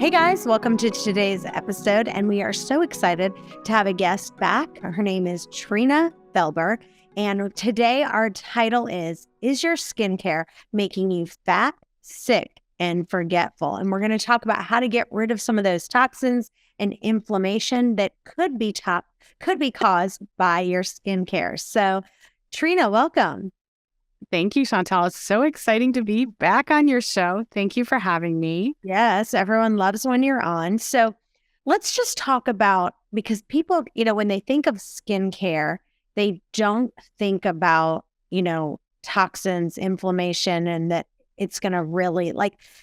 Hey guys, welcome to today's episode, and we are so excited to have a guest back. Her name is Trina Felber, and today our title is your skincare making you fat, sick, and forgetful? And we're going to talk about how to get rid of some of those toxins and inflammation that could be caused by your skincare. So, Trina, welcome. Thank you, Chantel. It's so exciting to be back on your show. Thank you for having me. Yes, everyone loves when you're on. So let's just talk about, because people, when they think of skincare, they don't think about, toxins, inflammation, and that it's going to really,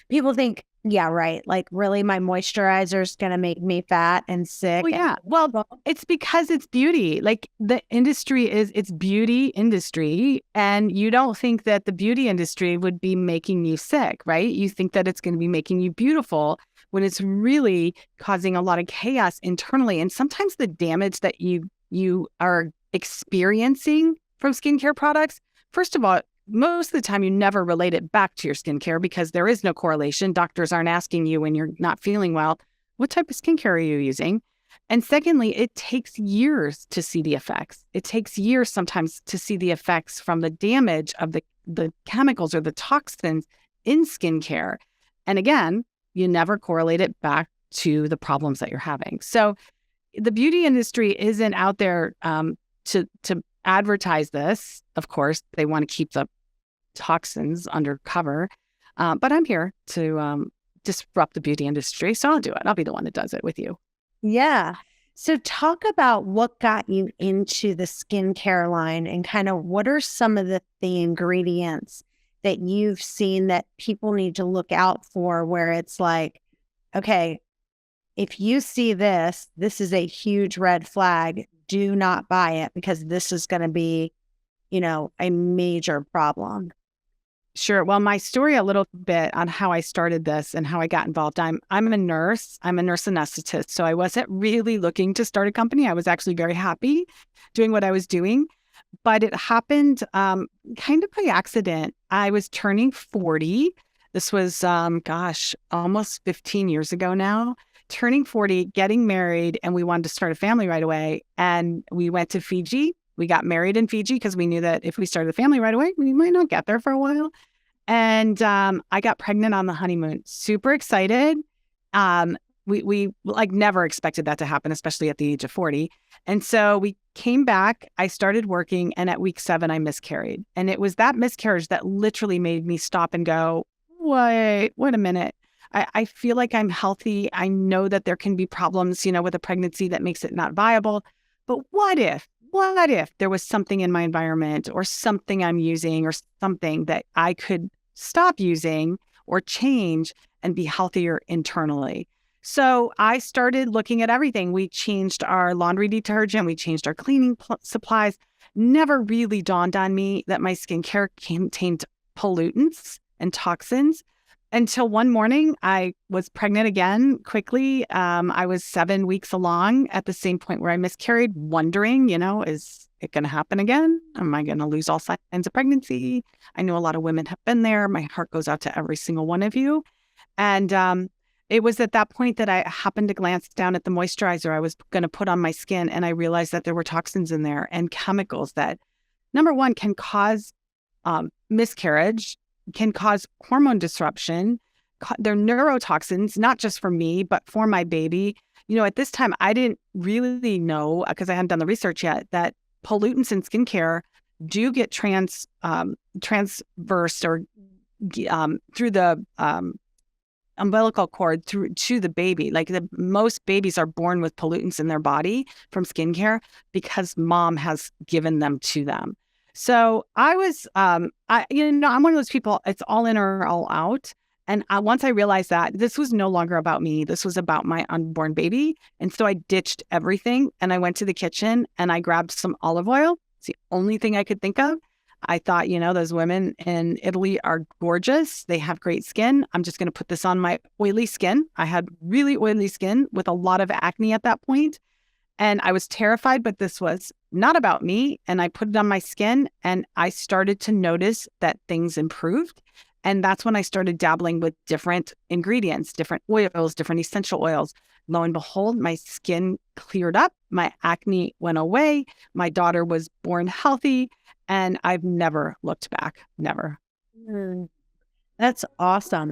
people think, yeah, right. Like, really, my moisturizer is going to make me fat and sick. Well, yeah. Well, it's because it's beauty. Like, the industry it's beauty industry. And you don't think that the beauty industry would be making you sick, right? You think that it's going to be making you beautiful when it's really causing a lot of chaos internally. And sometimes the damage that you are experiencing from skincare products, first of all, most of the time, you never relate it back to your skincare because there is no correlation. Doctors aren't asking you when you're not feeling well, what type of skincare are you using? And secondly, it takes years to see the effects. It takes years sometimes to see the effects from the damage of the chemicals or the toxins in skincare. And again, you never correlate it back to the problems that you're having. So the beauty industry isn't out there to advertise this. Of course, they want to keep the toxins under cover, but I'm here to disrupt the beauty industry, so I'll do it. I'll be the one that does it with you. Yeah. So talk about what got you into the skincare line and kind of what are some of the ingredients that you've seen that people need to look out for, where it's like, okay, if you see this is a huge red flag. Do not buy it because this is going to be, a major problem. Sure. Well, my story a little bit on how I started this and how I got involved. I'm a nurse. I'm a nurse anesthetist. So I wasn't really looking to start a company. I was actually very happy doing what I was doing. But it happened kind of by accident. I was turning 40. This was, almost 15 years ago now. Turning 40, getting married, and we wanted to start a family right away. And we went to Fiji. We got married in Fiji because we knew that if we started a family right away, we might not get there for a while. And I got pregnant on the honeymoon. Super excited. We never expected that to happen, especially at the age of 40. And so we came back. I started working, and at week 7, I miscarried. And it was that miscarriage that literally made me stop and go, wait a minute. I feel like I'm healthy. I know that there can be problems, with a pregnancy that makes it not viable. But what if there was something in my environment or something I'm using or something that I could stop using or change and be healthier internally? So I started looking at everything. We changed our laundry detergent. We changed our cleaning supplies. Never really dawned on me that my skincare contained pollutants and toxins until one morning I was pregnant again quickly. I was 7 weeks along at the same point where I miscarried, wondering, is it going to happen again? Am I going to lose all signs of pregnancy? I know a lot of women have been there. My heart goes out to every single one of you. And it was at that point that I happened to glance down at the moisturizer I was going to put on my skin, and I realized that there were toxins in there and chemicals that, number one, can cause miscarriage, can cause hormone disruption. They're neurotoxins, not just for me, but for my baby. At this time, I didn't really know, because I hadn't done the research yet, that pollutants in skincare do get transversed or through the umbilical cord through to the baby. Like, most babies are born with pollutants in their body from skincare because mom has given them to them. So I was, I'm one of those people, it's all in or all out. And once I realized that this was no longer about me, this was about my unborn baby. And so I ditched everything and I went to the kitchen and I grabbed some olive oil. It's the only thing I could think of. I thought, those women in Italy are gorgeous. They have great skin. I'm just going to put this on my oily skin. I had really oily skin with a lot of acne at that point. And I was terrified, but this was not about me. And I put it on my skin and I started to notice that things improved. And that's when I started dabbling with different ingredients, different oils, different essential oils. Lo and behold, my skin cleared up, my acne went away, my daughter was born healthy, and I've never looked back, never. Mm, that's awesome.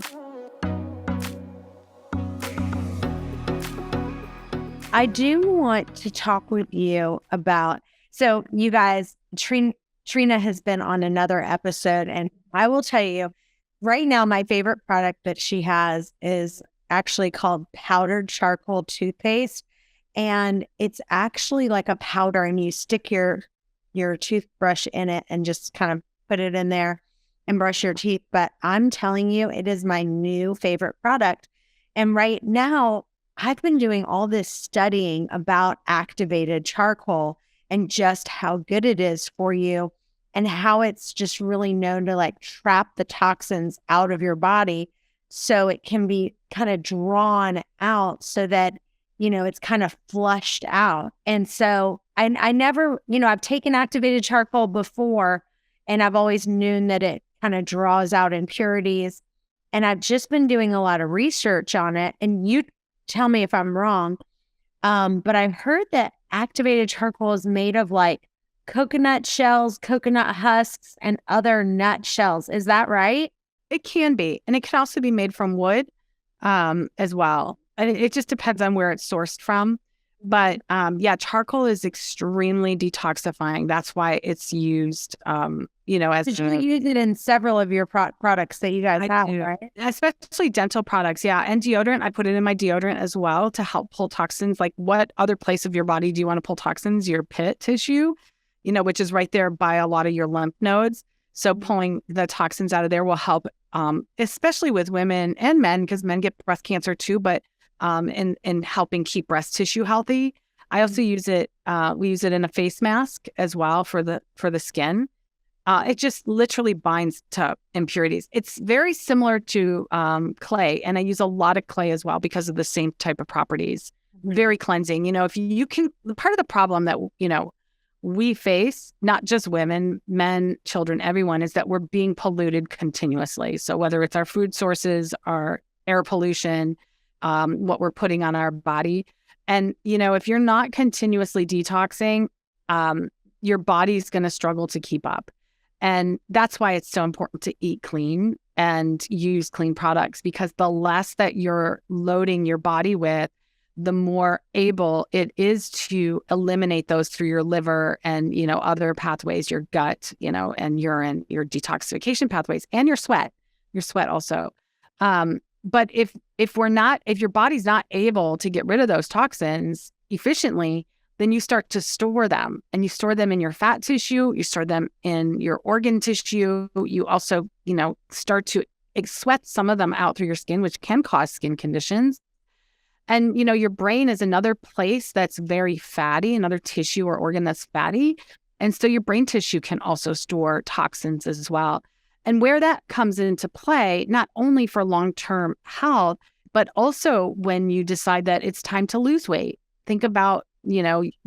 I do want to talk with you about, so you guys, Trina has been on another episode, and I will tell you right now, my favorite product that she has is actually called powdered charcoal toothpaste. And it's actually like a powder, and you stick your toothbrush in it and just kind of put it in there and brush your teeth. But I'm telling you, it is my new favorite product. And right now, I've been doing all this studying about activated charcoal and just how good it is for you and how it's just really known to like trap the toxins out of your body so it can be kind of drawn out so that, it's kind of flushed out. And so I never, I've taken activated charcoal before, and I've always known that it kind of draws out impurities. And I've just been doing a lot of research on it. And you tell me if I'm wrong. But I've heard that activated charcoal is made of like coconut shells, coconut husks, and other nut shells. Is that right? It can be. And it can also be made from wood as well. And it just depends on where it's sourced from. But charcoal is extremely detoxifying. That's why it's used, as you use it in several of your products that you guys have, right? Especially dental products, yeah, and deodorant. I put it in my deodorant as well to help pull toxins. Like, what other place of your body do you want to pull toxins? Your pit tissue, which is right there by a lot of your lymph nodes. So pulling the toxins out of there will help, especially with women and men, because men get breast cancer too. But in helping keep breast tissue healthy. I also use it. We use it in a face mask as well for the skin. It just literally binds to impurities. It's very similar to clay, and I use a lot of clay as well because of the same type of properties. Very cleansing. If you can, part of the problem that we face, not just women, men, children, everyone, is that we're being polluted continuously. So whether it's our food sources, our air pollution, what we're putting on our body. And, if you're not continuously detoxing, your body's going to struggle to keep up. And that's why it's so important to eat clean and use clean products, because the less that you're loading your body with, the more able it is to eliminate those through your liver and, other pathways, your gut, and urine, your detoxification pathways, and your sweat also. But if your body's not able to get rid of those toxins efficiently, then you start to store them, and you store them in your fat tissue, you store them in your organ tissue. You also, start to sweat some of them out through your skin, which can cause skin conditions. And, your brain is another place that's very fatty, another tissue or organ that's fatty. And so your brain tissue can also store toxins as well. And where that comes into play, not only for long-term health, but also when you decide that it's time to lose weight. Think about,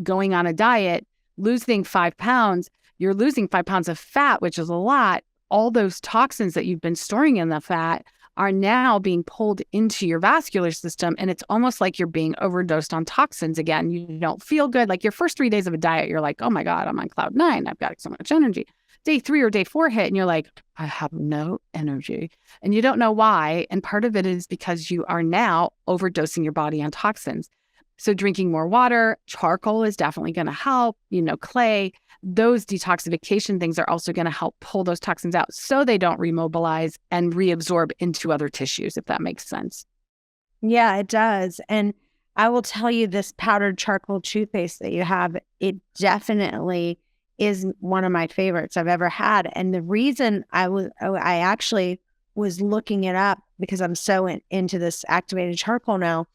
going on a diet, losing 5 pounds, you're losing 5 pounds of fat, which is a lot. All those toxins that you've been storing in the fat are now being pulled into your vascular system. And it's almost like you're being overdosed on toxins again. You don't feel good. Like your first 3 days of a diet, you're like, oh my God, I'm on cloud 9. I've got so much energy. Day 3 or day 4 hit and you're like, I have no energy. And you don't know why. And part of it is because you are now overdosing your body on toxins. So drinking more water, charcoal is definitely going to help, clay, those detoxification things are also going to help pull those toxins out so they don't remobilize and reabsorb into other tissues, if that makes sense. Yeah, it does. And I will tell you, this powdered charcoal toothpaste that you have, it definitely is one of my favorites I've ever had. And the reason I actually was looking it up, because I'm so into this activated charcoal now,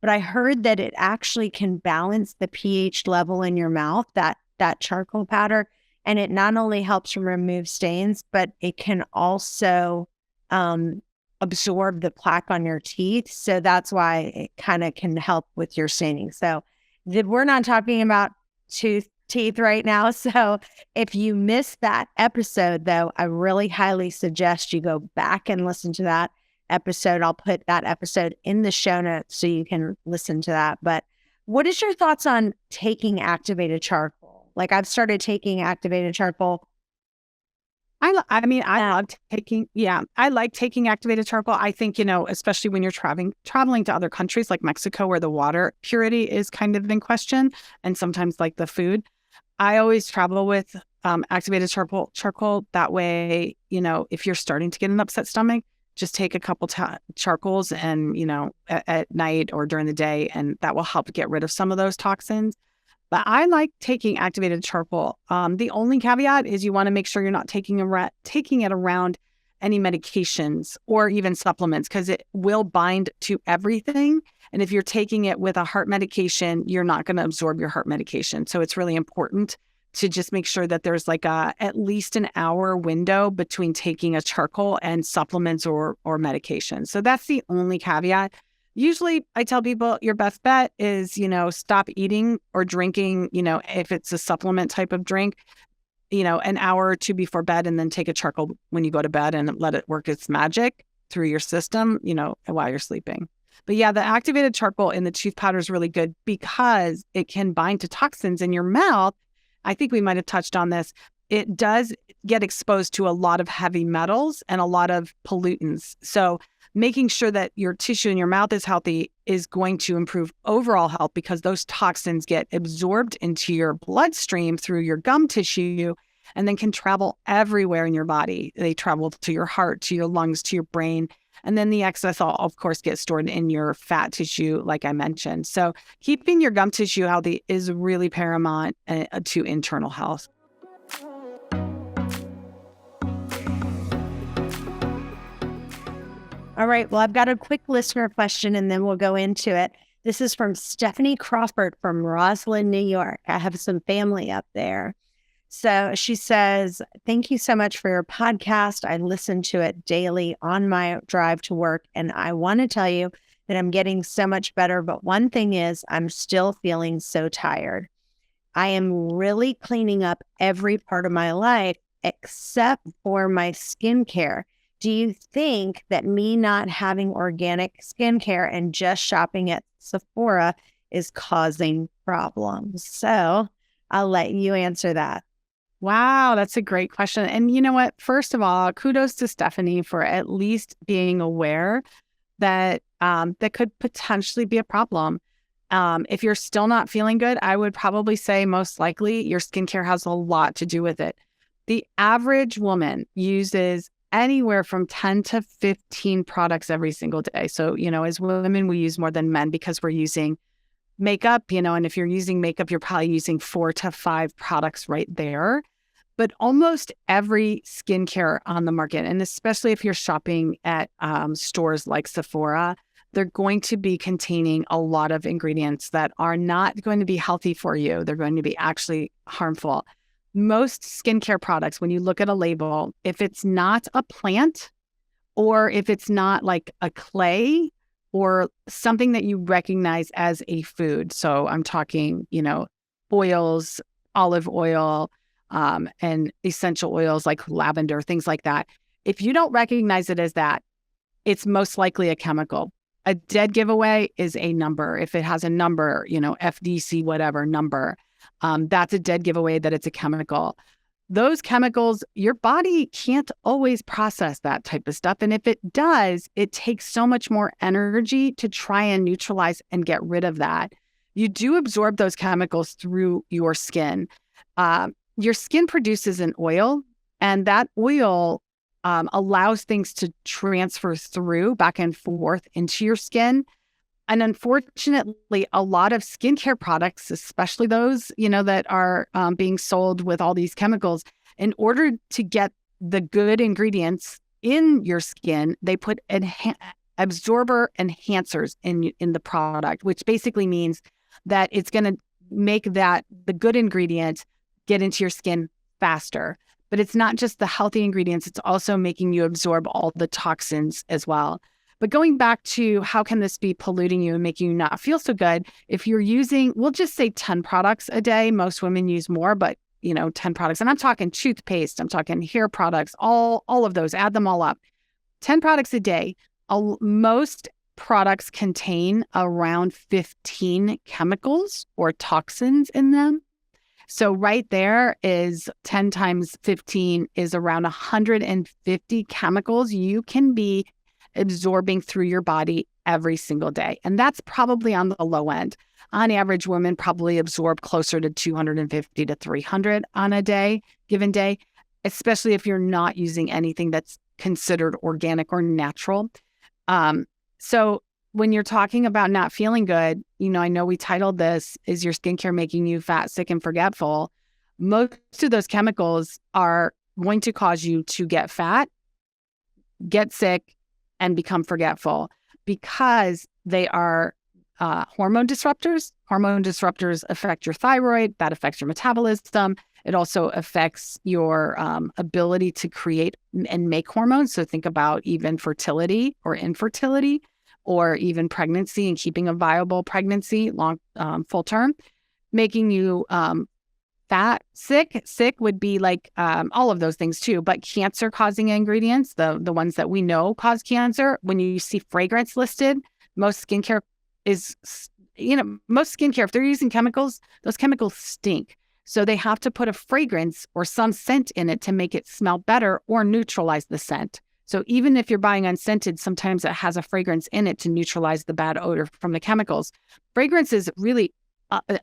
but I heard that it actually can balance the pH level in your mouth, that charcoal powder. And it not only helps remove stains, but it can also absorb the plaque on your teeth. So that's why it kind of can help with your staining. So we're not talking about teeth right now. So if you missed that episode, though, I really highly suggest you go back and listen to that episode. I'll put that episode in the show notes so you can listen to that. But what is your thoughts on taking activated charcoal? Like, I've started taking activated charcoal. I like taking activated charcoal. I think, especially when you're traveling to other countries like Mexico, where the water purity is kind of in question, and sometimes like the food, I always travel with activated charcoal. That way, if you're starting to get an upset stomach, just take a couple charcoals and, at night or during the day, and that will help get rid of some of those toxins. But I like taking activated charcoal. The only caveat is you want to make sure you're not taking it around any medications or even supplements, because it will bind to everything. And if you're taking it with a heart medication, you're not going to absorb your heart medication. So it's really important to just make sure that there's like at least an hour window between taking a charcoal and supplements or medication. So that's the only caveat. Usually I tell people your best bet is, stop eating or drinking, if it's a supplement type of drink, an hour or two before bed, and then take a charcoal when you go to bed and let it work its magic through your system, while you're sleeping. But yeah, the activated charcoal in the tooth powder is really good because it can bind to toxins in your mouth. I think we might have touched on this. It does get exposed to a lot of heavy metals and a lot of pollutants. So making sure that your tissue in your mouth is healthy is going to improve overall health, because those toxins get absorbed into your bloodstream through your gum tissue and then can travel everywhere in your body. They travel to your heart, to your lungs, to your brain. And then the excess, of course, gets stored in your fat tissue, like I mentioned. So keeping your gum tissue healthy is really paramount to internal health. All right. Well, I've got a quick listener question and then we'll go into it. This is from Stephanie Crawford from Roslyn, New York. I have some family up there. So she says, thank you so much for your podcast. I listen to it daily on my drive to work, and I want to tell you that I'm getting so much better. But one thing is, I'm still feeling so tired. I am really cleaning up every part of my life except for my skincare. Do you think that me not having organic skincare and just shopping at Sephora is causing problems? So I'll let you answer that. Wow, that's a great question. And you know what? First of all, kudos to Stephanie for at least being aware that that could potentially be a problem. If you're still not feeling good, I would probably say most likely your skincare has a lot to do with it. The average woman uses anywhere from 10 to 15 products every single day. So, as women, we use more than men because we're using makeup, and if you're using makeup, you're probably using 4 to 5 products right there. But almost every skincare on the market, and especially if you're shopping at stores like Sephora, they're going to be containing a lot of ingredients that are not going to be healthy for you. They're going to be actually harmful. Most skincare products, when you look at a label, if it's not a plant or if it's not like a clay or something that you recognize as a food. So I'm talking, oils, olive oil, and essential oils like lavender, things like that. If you don't recognize it as that, it's most likely a chemical. A dead giveaway is a number. If it has a number, FDC, whatever number, that's a dead giveaway that it's a chemical. Those chemicals, your body can't always process that type of stuff. And if it does, it takes so much more energy to try and neutralize and get rid of that. You do absorb those chemicals through your skin. Your skin produces an oil, and that oil allows things to transfer through back and forth into your skin. And unfortunately, a lot of skincare products, especially those, that are being sold with all these chemicals, in order to get the good ingredients in your skin, they put absorber enhancers in the product, which basically means that it's going to make the good ingredient get into your skin faster. But it's not just the healthy ingredients, it's also making you absorb all the toxins as well. But going back to how can this be polluting you and making you not feel so good? If you're using, we'll just say 10 products a day. Most women use more, but 10 products. And I'm talking toothpaste, I'm talking hair products, all of those, add them all up. 10 products a day. Most products contain around 15 chemicals or toxins in them. So right there is 10 times 15 is around 150 chemicals you can be absorbing through your body every single day. And that's probably on the low end. On average, women probably absorb closer to 250 to 300 on a given day, especially if you're not using anything that's considered organic or natural. So when you're talking about not feeling good, I know we titled this, Is Your Skincare Making You Fat, Sick, and Forgetful? Most of those chemicals are going to cause you to get fat, get sick, and become forgetful because they are hormone disruptors. Hormone disruptors affect your thyroid. That affects your metabolism. It also affects your ability to create and make hormones. So think about even fertility or infertility, or even pregnancy and keeping a viable pregnancy long, full term, making you fat, sick. Sick would be like all of those things too, but cancer causing ingredients, the ones that we know cause cancer. When you see fragrance listed, most skincare, if they're using chemicals, those chemicals stink. So they have to put a fragrance or some scent in it to make it smell better or neutralize the scent. So even if you're buying unscented, sometimes it has a fragrance in it to neutralize the bad odor from the chemicals. Fragrance is really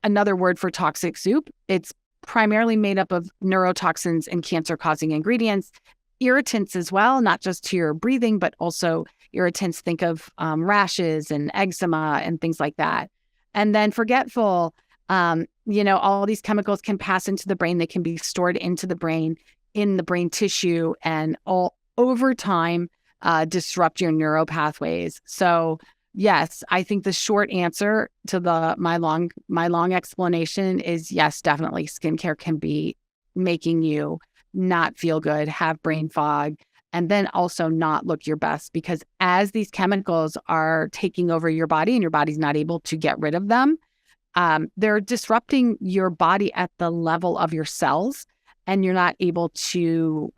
another word for toxic soup. It's primarily made up of neurotoxins and cancer-causing ingredients, irritants as well, not just to your breathing, but also irritants. Think of rashes and eczema and things like that. And then forgetful, all these chemicals can pass into the brain. They can be stored into the brain, in the brain tissue, and all over time disrupt your neuropathways. So yes, I think the short answer to my long explanation is yes, definitely skincare can be making you not feel good, have brain fog, and then also not look your best, because as these chemicals are taking over your body and your body's not able to get rid of them, they're disrupting your body at the level of your cells, and you're not able to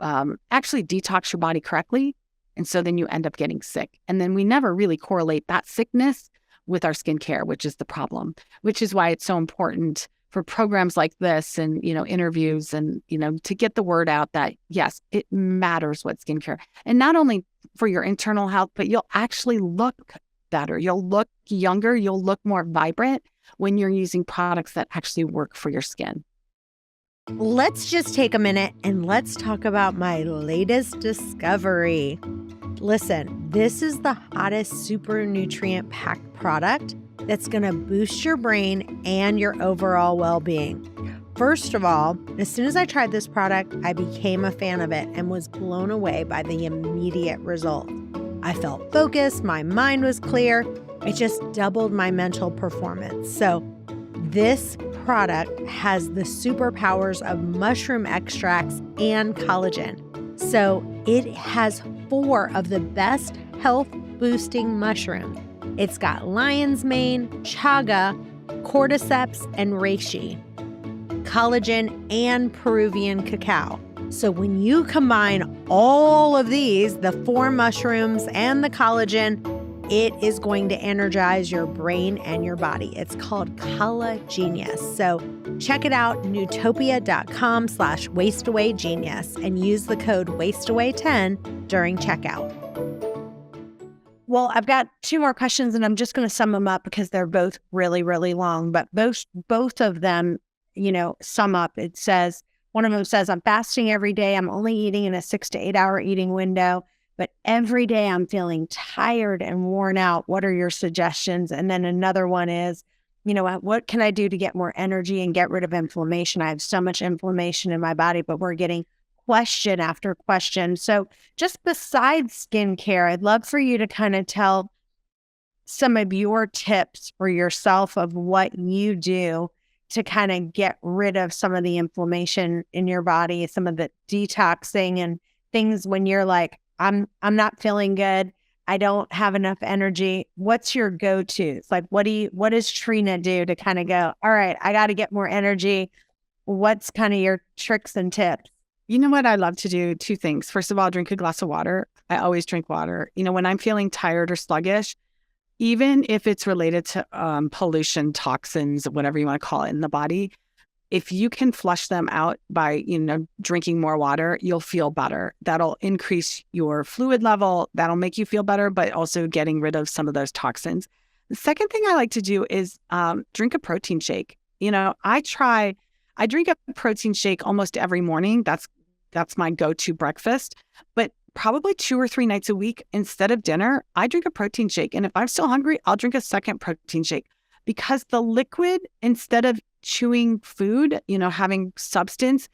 actually detox your body correctly. And so then you end up getting sick. And then we never really correlate that sickness with our skincare, which is the problem, which is why it's so important for programs like this and, interviews and, to get the word out that, yes, it matters what skincare. And not only for your internal health, but you'll actually look better. You'll look younger. You'll look more vibrant when you're using products that actually work for your skin. Let's just take a minute and let's talk about my latest discovery. Listen, this is the hottest super nutrient packed product that's going to boost your brain and your overall well-being. First of all, as soon as I tried this product, I became a fan of it and was blown away by the immediate result. I felt focused, my mind was clear, it just doubled my mental performance. So this product has the superpowers of mushroom extracts and collagen. So it has 4 of the best health boosting mushrooms. It's got lion's mane, chaga, cordyceps, and reishi, collagen, and Peruvian cacao. So when you combine all of these, the 4 mushrooms and the collagen, it is going to energize your brain and your body. It's called Collagenius. So check it out, Newtopia.com/wasteawaygenius, and use the code wasteaway10 during checkout. Well, I've got 2 more questions and I'm just going to sum them up because they're both really, really long, but both of them, sum up. It says, one of them says, I'm fasting every day. I'm only eating in a 6 to 8 hour eating window, but every day I'm feeling tired and worn out. What are your suggestions? And then another one is, what can I do to get more energy and get rid of inflammation? I have so much inflammation in my body, but we're getting question after question. So just besides skincare, I'd love for you to kind of tell some of your tips for yourself of what you do to kind of get rid of some of the inflammation in your body, some of the detoxing and things when you're like, I'm not feeling good. I don't have enough energy. What's your go-to? It's like, what does Trina do to kind of go, all right, I got to get more energy. What's kind of your tricks and tips? You know what I love to do? Two things. First of all, drink a glass of water. I always drink water. When I'm feeling tired or sluggish, even if it's related to pollution, toxins, whatever you want to call it in the body, if you can flush them out by, drinking more water, you'll feel better. That'll increase your fluid level. That'll make you feel better, but also getting rid of some of those toxins. The second thing I like to do is drink a protein shake. I drink a protein shake almost every morning. That's my go-to breakfast. But probably 2 or 3 nights a week, instead of dinner, I drink a protein shake. And if I'm still hungry, I'll drink a second protein shake, because the liquid, instead of chewing food, having substance,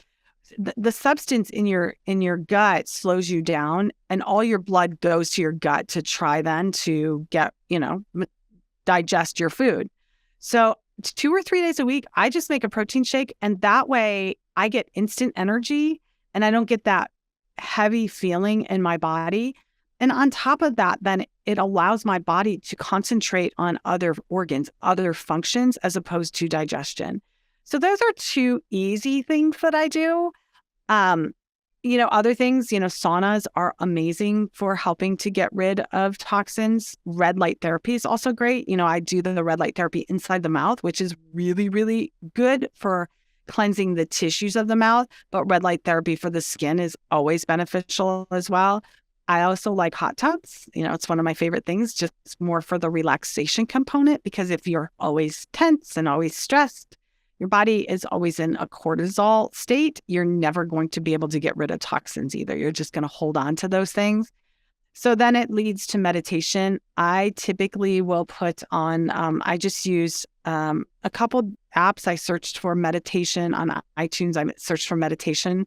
the substance in your gut slows you down, and all your blood goes to your gut to try then to get, digest your food. So 2 or 3 days a week, I just make a protein shake, and that way I get instant energy and I don't get that heavy feeling in my body. And on top of that, then it allows my body to concentrate on other organs, other functions, as opposed to digestion. So those are 2 easy things that I do. Other things, saunas are amazing for helping to get rid of toxins. Red light therapy is also great. I do the red light therapy inside the mouth, which is really, really good for cleansing the tissues of the mouth. But red light therapy for the skin is always beneficial as well. I also like hot tubs. It's one of my favorite things, just more for the relaxation component, because if you're always tense and always stressed, your body is always in a cortisol state, you're never going to be able to get rid of toxins either. You're just going to hold on to those things. So then it leads to meditation. I typically will put on, I just use a couple apps. I searched for meditation on iTunes. I searched for meditation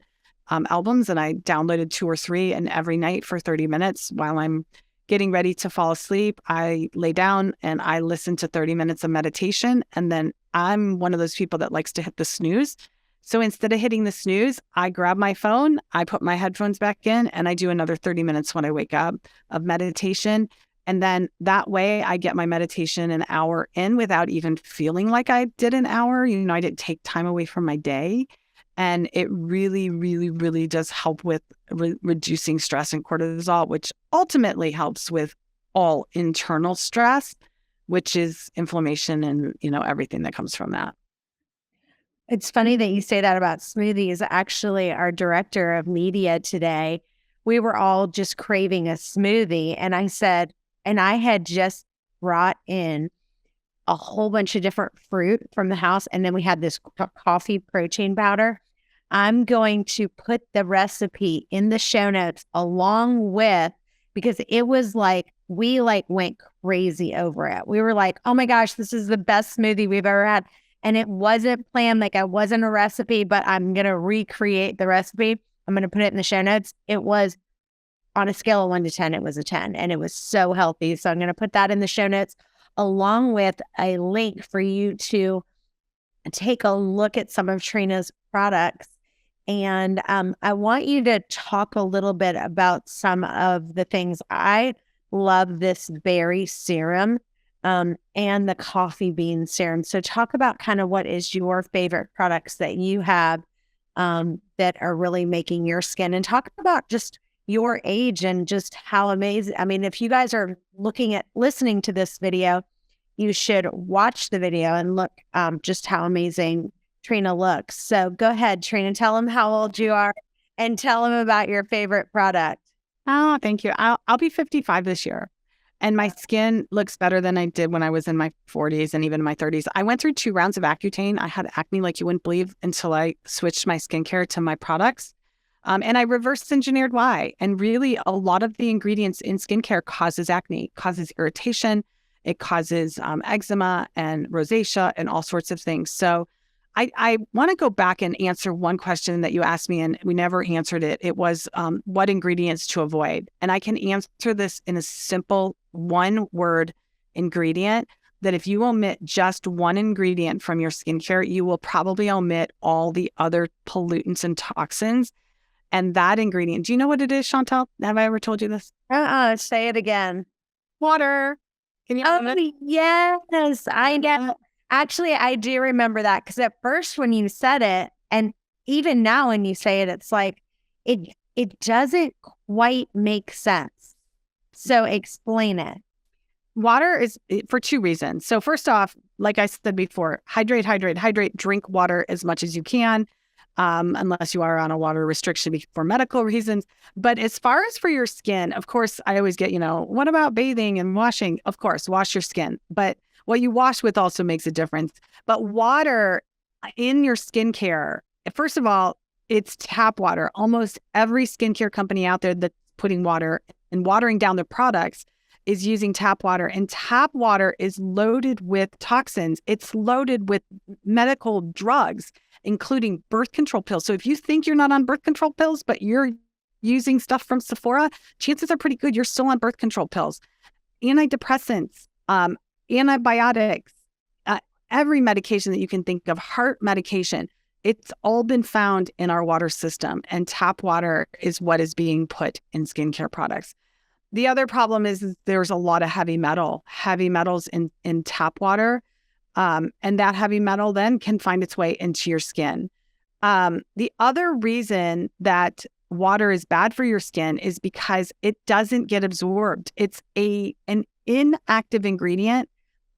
albums, and I downloaded 2 or 3, and every night for 30 minutes while I'm getting ready to fall asleep, I lay down and I listen to 30 minutes of meditation. And then I'm one of those people that likes to hit the snooze. So instead of hitting the snooze, I grab my phone, I put my headphones back in, and I do another 30 minutes when I wake up of meditation. And then that way I get my meditation an hour in without even feeling like I did an hour. I didn't take time away from my day. And it really, really, really does help with reducing stress and cortisol, which ultimately helps with all internal stress, which is inflammation and, everything that comes from that. It's funny that you say that about smoothies. Actually, our director of media today, we were all just craving a smoothie. And I said, and I had just brought in a whole bunch of different fruit from the house. And then we had this coffee protein powder. I'm going to put the recipe in the show notes along with, because it was like, we went crazy over it. We were like, oh my gosh, this is the best smoothie we've ever had. And it wasn't planned, it wasn't a recipe, but I'm going to recreate the recipe. I'm going to put it in the show notes. It was on a scale of 1 to 10, it was a 10, and it was so healthy. So I'm going to put that in the show notes along with a link for you to take a look at some of Trina's products. And I want you to talk a little bit about some of the things. I love this berry serum and the coffee bean serum. So talk about kind of what is your favorite products that you have that are really making your skin, and talk about just your age and just how amazing. I mean, if you guys are listening to this video, you should watch the video and look just how amazing Trina looks. So go ahead, Trina, tell them how old you are and tell them about your favorite product. Oh, thank you. I'll be 55 this year, and my skin looks better than I did when I was in my 40s and even my 30s. I went through 2 rounds of Accutane. I had acne like you wouldn't believe until I switched my skincare to my products. And I reverse engineered why. And really, a lot of the ingredients in skincare causes acne, causes irritation. It causes eczema and rosacea and all sorts of things. So I want to go back and answer one question that you asked me, and we never answered it. It was what ingredients to avoid. And I can answer this in a simple 1-word ingredient, that if you omit just one ingredient from your skincare, you will probably omit all the other pollutants and toxins. And that ingredient, do you know what it is, Chantel? Have I ever told you this? Say it again. Water. Can you? Oh, yes, I know. Actually, I do remember that because at first when you said it, and even now when you say it, it's like it doesn't quite make sense. So explain it. Water is for two reasons. So first off, like I said before, hydrate, drink water as much as you can, unless you are on a water restriction for medical reasons. But as far as for your skin, of course, I always get, what about bathing and washing? Of course, wash your skin. But what you wash with also makes a difference. But water in your skincare, first of all, it's tap water. Almost every skincare company out there that's putting water and watering down their products is using tap water, and tap water is loaded with toxins. It's loaded with medical drugs, including birth control pills. So if you think you're not on birth control pills, but you're using stuff from Sephora, chances are pretty good you're still on birth control pills. Antidepressants, antibiotics, every medication that you can think of, heart medication, it's all been found in our water system, and tap water is what is being put in skincare products. The other problem is there's a lot of heavy metals in tap water. And that heavy metal then can find its way into your skin. The other reason that water is bad for your skin is because it doesn't get absorbed. It's an inactive ingredient.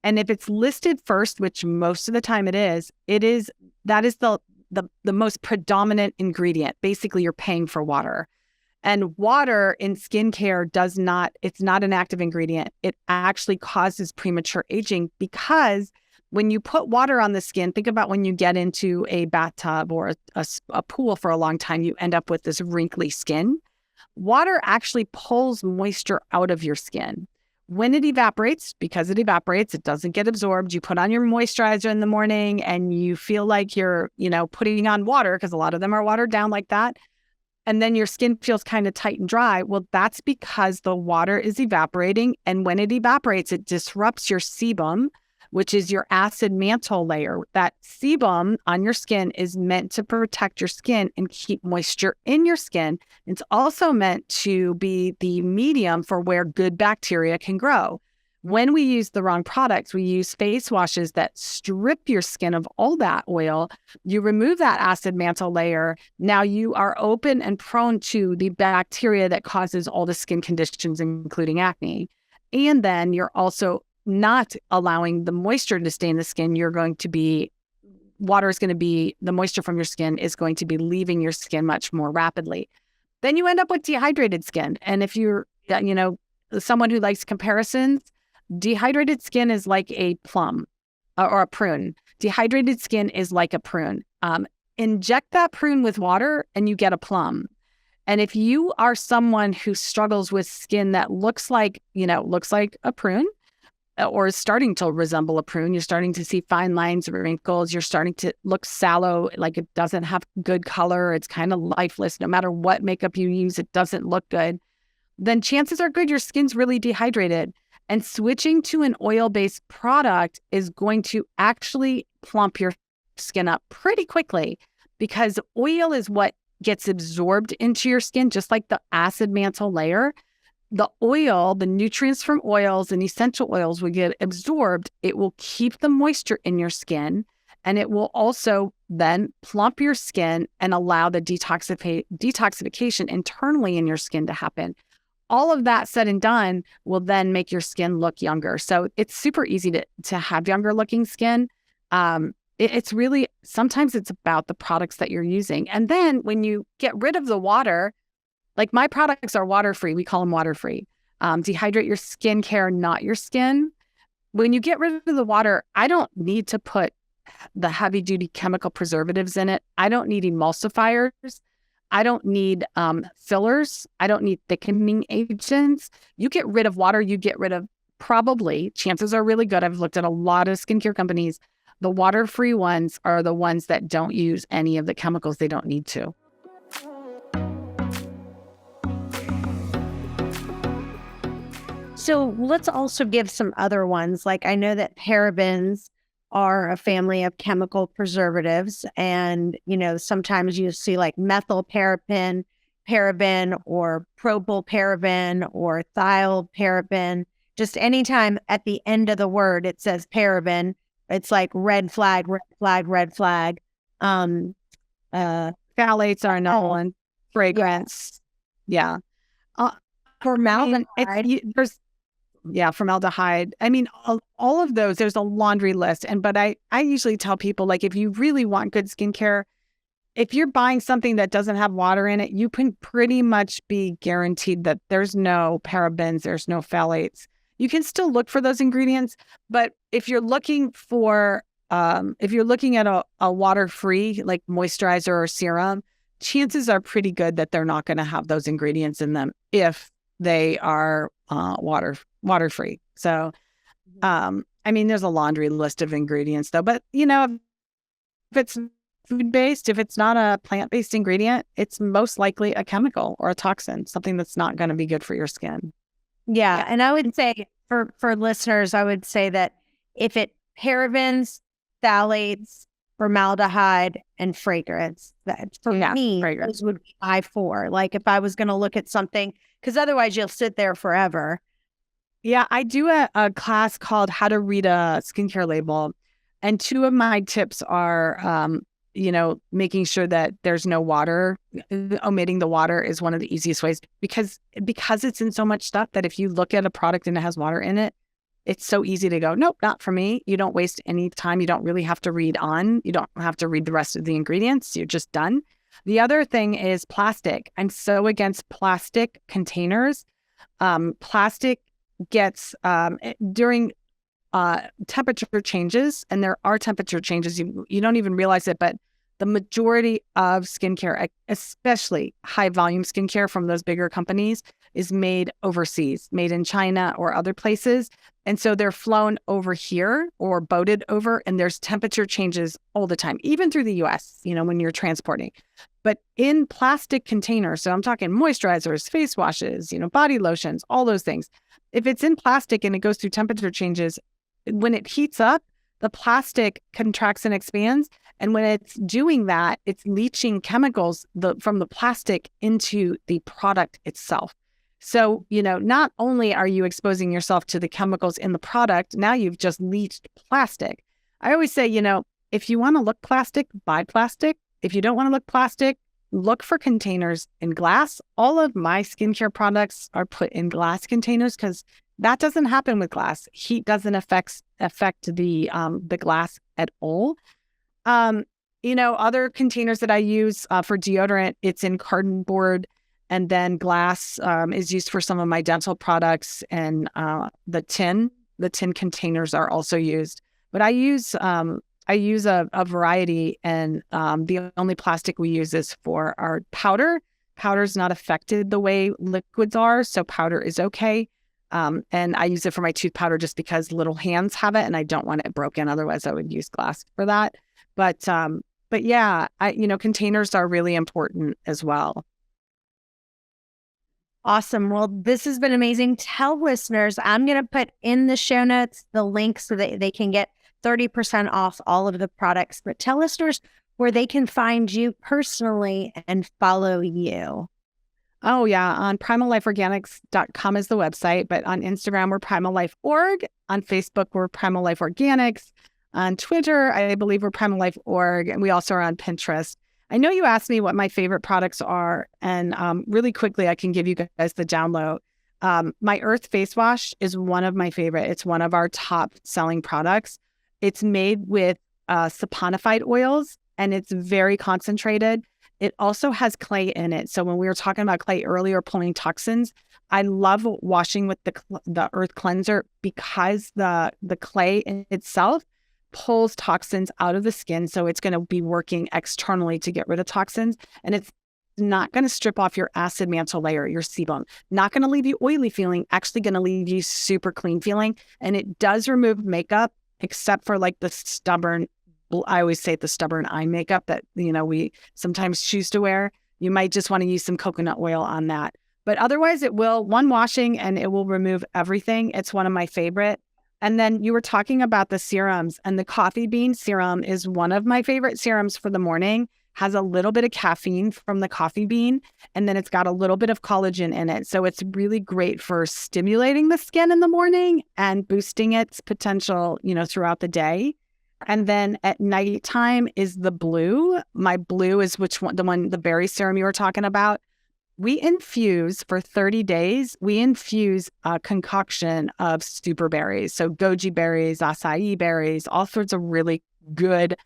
And if it's listed first, which most of the time that is the most predominant ingredient. Basically, you're paying for water. And water in skincare it's not an active ingredient. It actually causes premature aging because when you put water on the skin, think about when you get into a bathtub or a pool for a long time, you end up with this wrinkly skin. Water actually pulls moisture out of your skin. When it evaporates, because it evaporates, it doesn't get absorbed. You put on your moisturizer in the morning and you feel like you're, putting on water because a lot of them are watered down like that. And then your skin feels kind of tight and dry. Well, that's because the water is evaporating. And when it evaporates, it disrupts your sebum, which is your acid mantle layer. That sebum on your skin is meant to protect your skin and keep moisture in your skin. It's also meant to be the medium for where good bacteria can grow. When we use the wrong products, we use face washes that strip your skin of all that oil. You remove that acid mantle layer. Now you are open and prone to the bacteria that causes all the skin conditions, including acne. And then you're also not allowing the moisture to stay in the skin. The moisture from your skin is going to be leaving your skin much more rapidly. Then you end up with dehydrated skin. And if you're, someone who likes comparisons, dehydrated skin is like a plum or a prune. Dehydrated skin is like a prune. Inject that prune with water and you get a plum. And if you are someone who struggles with skin that looks like a prune or is starting to resemble a prune, you're starting to see fine lines or wrinkles, you're starting to look sallow, like it doesn't have good color, it's kind of lifeless. No matter what makeup you use, it doesn't look good. Then chances are good your skin's really dehydrated. And switching to an oil-based product is going to actually plump your skin up pretty quickly because oil is what gets absorbed into your skin, just like the acid mantle layer. The oil, the nutrients from oils and essential oils will get absorbed. It will keep the moisture in your skin, and it will also then plump your skin and allow the detoxification internally in your skin to happen. All of that said and done will then make your skin look younger. So it's super easy to have younger looking skin. It's really, sometimes it's about the products that you're using. And then when you get rid of the water, like my products are water-free. We call them water-free. Dehydrate your skincare, not your skin. When you get rid of the water, I don't need to put the heavy-duty chemical preservatives in it. I don't need emulsifiers. I don't need fillers. I don't need thickening agents. You get rid of water, you get rid of probably, chances are really good. I've looked at a lot of skincare companies. The water-free ones are the ones that don't use any of the chemicals they don't need to. So let's also give some other ones. Like I know that parabens are a family of chemical preservatives. And, sometimes you see like paraben or propylparaben or thioparaben. just anytime at the end of the word it says paraben, it's like red flag, red flag, red flag. Phthalates are another one. Fragrance. Yeah. Formaldehyde. Formaldehyde. I mean, all of those, there's a laundry list. But I usually tell people, like, if you really want good skincare, if you're buying something that doesn't have water in it, you can pretty much be guaranteed that there's no parabens, there's no phthalates. You can still look for those ingredients, but if you're looking for, if you're looking at a water-free, like moisturizer or serum, chances are pretty good that they're not going to have those ingredients in them if they are water-free. So, I mean, there's a laundry list of ingredients though, but you know, if it's food-based, if it's not a plant-based ingredient, it's most likely a chemical or a toxin, something that's not going to be good for your skin. Yeah. And I would say for listeners, I would say that if it parabens, phthalates, formaldehyde, and fragrance, that for me, those would be my 4. Like if I was going to look at something, because otherwise you'll sit there forever. Yeah, I do a class called How to Read a Skincare Label. And 2 of my tips are, making sure that there's no water. Omitting the water is one of the easiest ways because it's in so much stuff that if you look at a product and it has water in it, it's so easy to go, nope, not for me. You don't waste any time. You don't really have to read on. You don't have to read the rest of the ingredients. You're just done. The other thing is plastic. I'm so against plastic containers. Plastic gets, during temperature changes, and there are temperature changes, you don't even realize it, but the majority of skincare, especially high volume skincare from those bigger companies, is made overseas, made in China or other places. And so they're flown over here or boated over, and there's temperature changes all the time, even through the US, when you're transporting. But in plastic containers, so I'm talking moisturizers, face washes, body lotions, all those things. If it's in plastic and it goes through temperature changes, when it heats up, the plastic contracts and expands. And when it's doing that, it's leaching chemicals from the plastic into the product itself. So, not only are you exposing yourself to the chemicals in the product, now you've just leached plastic. I always say, if you want to look plastic, buy plastic. If you don't want to look plastic, look for containers in glass. All of my skincare products are put in glass containers because that doesn't happen with glass. Heat doesn't affect the glass at all. Other containers that I use for deodorant, it's in cardboard, and then glass is used for some of my dental products, and the tin containers are also used. But I use a variety, and the only plastic we use is for our powder. Powder's not affected the way liquids are, so powder is okay. And I use it for my tooth powder just because little hands have it and I don't want it broken. Otherwise I would use glass for that. But yeah, containers are really important as well. Awesome. Well, this has been amazing. Tell listeners, I'm going to put in the show notes the link so that they can get 30% off all of the products, but tell listeners where they can find you personally and follow you. Oh, yeah. On primallifeorganics.com is the website, but on Instagram, we're Primal Life Org. On Facebook, we're Primal Life Organics. On Twitter, I believe we're Primal Life Org. And we also are on Pinterest. I know you asked me what my favorite products are. And really quickly, I can give you guys the download. My Earth Face Wash is one of my favorite. It's one of our top selling products. It's made with saponified oils, and it's very concentrated. It also has clay in it. So when we were talking about clay earlier, pulling toxins, I love washing with the Earth Cleanser because the clay in itself pulls toxins out of the skin. So it's going to be working externally to get rid of toxins. And it's not going to strip off your acid mantle layer, your sebum. Not going to leave you oily feeling, actually going to leave you super clean feeling. And it does remove makeup, except for like the stubborn, I always say the stubborn eye makeup that, we sometimes choose to wear. You might just want to use some coconut oil on that. But otherwise it will, one washing, and it will remove everything. It's one of my favorite. And then you were talking about the serums, and the coffee bean serum is one of my favorite serums for the morning has a little bit of caffeine from the coffee bean, and then it's got a little bit of collagen in it. So it's really great for stimulating the skin in the morning and boosting its potential, throughout the day. And then at nighttime is the blue. My blue is the berry serum you were talking about. We infuse for 30 days, a concoction of super berries. So goji berries, acai berries, all sorts of really good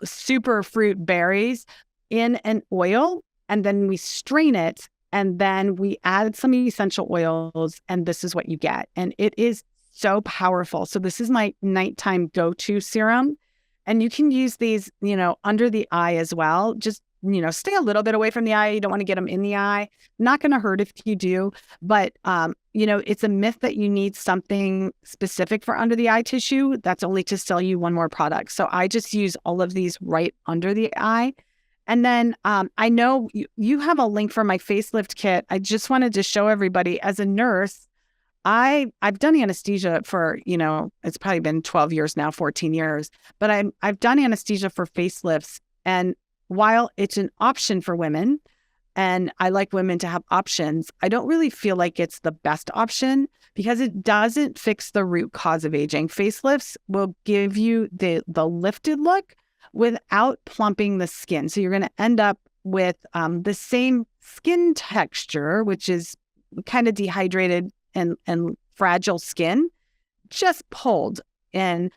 super fruit berries in an oil. And then we strain it, and then we add some essential oils, and this is what you get. And it is so powerful. So this is my nighttime go-to serum. And you can use these, under the eye as well. Just, stay a little bit away from the eye. You don't want to get them in the eye. Not going to hurt if you do. But, it's a myth that you need something specific for under the eye tissue. That's only to sell you one more product. So I just use all of these right under the eye. And then I know you have a link for my facelift kit. I just wanted to show everybody, as a nurse, I've done anesthesia for, it's probably been 12 years now, 14 years, but I've done anesthesia for facelifts. And while it's an option for women, and I like women to have options, I don't really feel like it's the best option because it doesn't fix the root cause of aging. Facelifts will give you the lifted look without plumping the skin. So you're going to end up with the same skin texture, which is kind of dehydrated and fragile skin, just pulled. And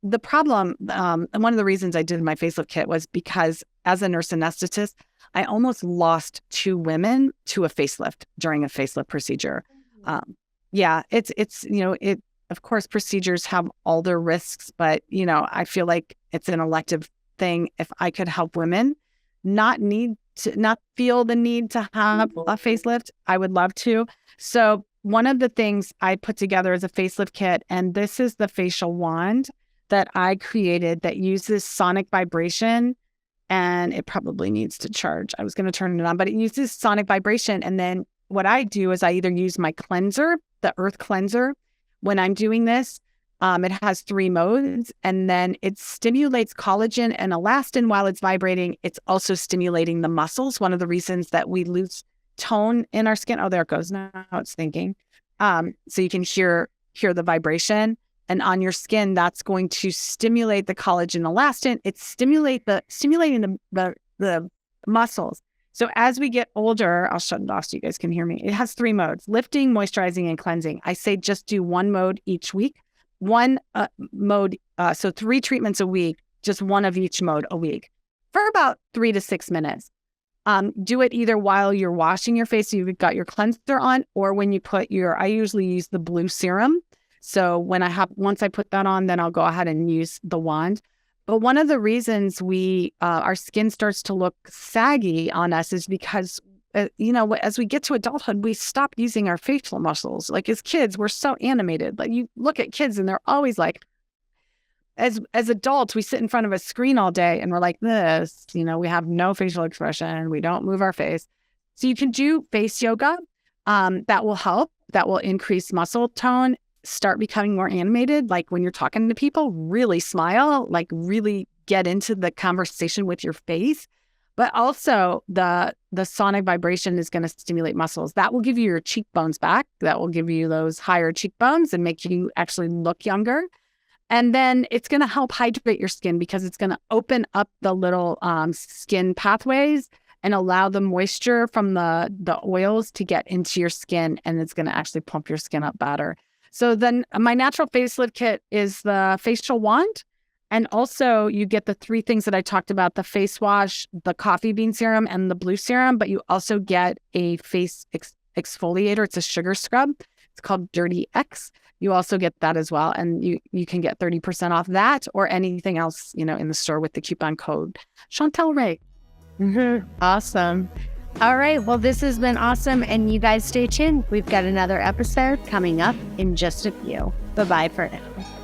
the problem, and one of the reasons I did my facelift kit was because as a nurse anesthetist, I almost lost 2 women to a facelift during a facelift procedure. Of course, procedures have all their risks, but, I feel like it's an elective thing. If I could help women not feel the need to have a facelift, I would love to. So one of the things I put together is a facelift kit, and this is the facial wand that I created that uses sonic vibration, and it probably needs to charge. I was going to turn it on, but it uses sonic vibration. And then what I do is I either use my cleanser, the earth cleanser, when I'm doing this. It has 3 modes, and then it stimulates collagen and elastin while it's vibrating. It's also stimulating the muscles. One of the reasons that we lose tone in our skin. Oh, there it goes. Now it's thinking. So you can hear the vibration, and on your skin, that's going to stimulate the collagen elastin. It's stimulating the muscles. So as we get older, I'll shut it off so you guys can hear me. It has 3 modes: lifting, moisturizing, and cleansing. I say just do one mode each week. One mode, so 3 treatments a week, just one of each mode a week for about 3 to 6 minutes. Do it either while you're washing your face, so you've got your cleanser on, or when you put I usually use the blue serum. So once I put that on, then I'll go ahead and use the wand. But one of the reasons our skin starts to look saggy on us is because, as we get to adulthood, we stop using our facial muscles. Like as kids, we're so animated. Like you look at kids and they're always like, as adults, we sit in front of a screen all day and we're like this, we have no facial expression. We don't move our face. So you can do face yoga. That will help. That will increase muscle tone, start becoming more animated. Like when you're talking to people, really smile, like really get into the conversation with your face. But also the sonic vibration is going to stimulate muscles. That will give you your cheekbones back. That will give you those higher cheekbones and make you actually look younger. And then it's going to help hydrate your skin because it's going to open up the little skin pathways and allow the moisture from the oils to get into your skin, and it's going to actually plump your skin up better. So then my natural facelift kit is the facial wand. And also you get the 3 things that I talked about: the face wash, the coffee bean serum, and the blue serum. But you also get a face exfoliator. It's a sugar scrub. It's called Dirty X. You also get that as well. And you can get 30% off that or anything else, in the store with the coupon code Chantel Ray. Awesome. All right. Well, this has been awesome. And you guys stay tuned. We've got another episode coming up in just a few. Bye-bye for now.